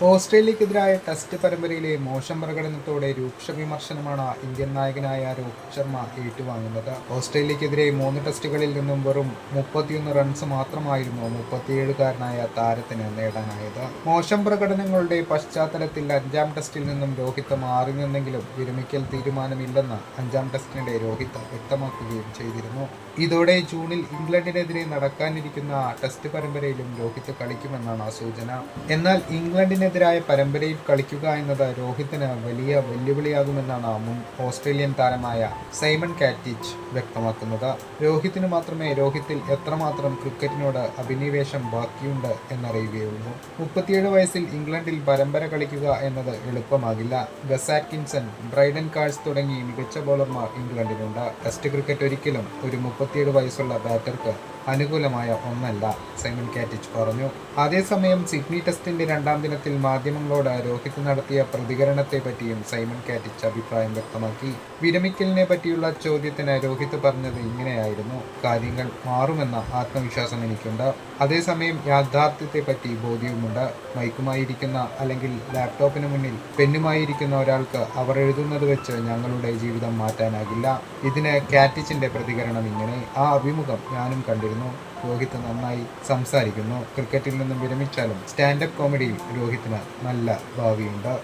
ഓസ്ട്രേലിയക്കെതിരായ test പരമ്പരയിലെ മോശം പ്രകടനത്തോടെ രൂക്ഷ വിമർശനമാണ് ഇന്ത്യൻ നായകനായ രോഹിത് ശർമ്മ ഏറ്റുവാങ്ങുന്നത്. ഓസ്ട്രേലിയക്കെതിരെ 3 ടെസ്റ്റുകളിൽ നിന്നും വെറും 31 റൺസ് മാത്രമായിരുന്നു 37-കാരനായ താരത്തിന് നേടാനായത്. മോശം പ്രകടനങ്ങളുടെ പശ്ചാത്തലത്തിൽ 5-ാം ടെസ്റ്റിൽ നിന്നും രോഹിത് മാറി നിന്നെങ്കിലും വിരമിക്കൽ തീരുമാനമില്ലെന്ന് 5-ാം ടെസ്റ്റിനിടെ രോഹിത് വ്യക്തമാക്കുകയും ചെയ്തിരുന്നു. ഇതോടെ ജൂണിൽ ഇംഗ്ലണ്ടിനെതിരെ നടക്കാനിരിക്കുന്ന ടെസ്റ്റ് പരമ്പരയിലും രോഹിത് കളിക്കുമെന്നാണ് സൂചന. എന്നാൽ ഇംഗ്ലണ്ടിനെതിരായ പരമ്പരയിൽ കളിക്കുക എന്നത് രോഹിത്തിന് വലിയ വെല്ലുവിളിയാകുമെന്നാണ് മുൻ ഓസ്ട്രേലിയൻ താരമായ സൈമൺ കാറ്റിച്ച് വ്യക്തമാക്കുന്നത്. രോഹിത്തിന് മാത്രമേ രോഹിത്തിൽ എത്രമാത്രം ക്രിക്കറ്റിനോട് അഭിനിവേശം ബാക്കിയുണ്ട് എന്നറിയുകയുള്ളൂ. 37 വയസ്സിൽ ഇംഗ്ലണ്ടിൽ പരമ്പര കളിക്കുക എന്നത് എളുപ്പമാകില്ല. ഗസ് ആറ്റ്കിൻസൺ, ബ്രൈഡൻ കാഴ്സ് തുടങ്ങി മികച്ച ബോളർമാർ ഇംഗ്ലണ്ടിനുണ്ട്. ടെസ്റ്റ് ക്രിക്കറ്റ് ഒരിക്കലും ഒരു 37 വയസ്സുള്ള ബാറ്റർക്ക് അനുകൂലമായ ഒന്നല്ല, സൈമൺ കാറ്റിച്ച് പറഞ്ഞു. അതേസമയം സിഡ്നി ടെസ്റ്റിന്റെ 2-ാം ദിനത്തിൽ മാധ്യമങ്ങളോട് രോഹിത് നടത്തിയ പ്രതികരണത്തെ പറ്റിയും സൈമൺ കാറ്റിച്ച് അഭിപ്രായം വ്യക്തമാക്കി. വിരമിക്കലിനെ പറ്റിയുള്ള ചോദ്യത്തിന് രോഹിത് പറഞ്ഞത് ഇങ്ങനെയായിരുന്നു: കാര്യങ്ങൾ മാറുമെന്ന ആത്മവിശ്വാസം എനിക്കുണ്ട്. അതേസമയം യാഥാർത്ഥ്യത്തെപ്പറ്റി ബോധ്യവുമുണ്ട്. മൈക്കുമായിരിക്കുന്ന അല്ലെങ്കിൽ ലാപ്ടോപ്പിന് മുന്നിൽ പെന്നുമായിരിക്കുന്ന ഒരാൾക്ക് അവർ എഴുതുന്നത് വെച്ച് ഞങ്ങളുടെ ജീവിതം മാറ്റാനാകില്ല. ഇതിന് കാറ്റിച്ചിന്റെ പ്രതികരണം ഇങ്ങനെ: ആ അഭിമുഖം ഞാനും കണ്ടിരുന്നു. രോഹിത് നന്നായി സംസാരിക്കുന്നു. ക്രിക്കറ്റിൽ നിന്നും വിരമിച്ചാലും സ്റ്റാൻഡപ്പ് കോമഡിയിൽ രോഹിത്തിന് നല്ല ഭാവിയുണ്ട്.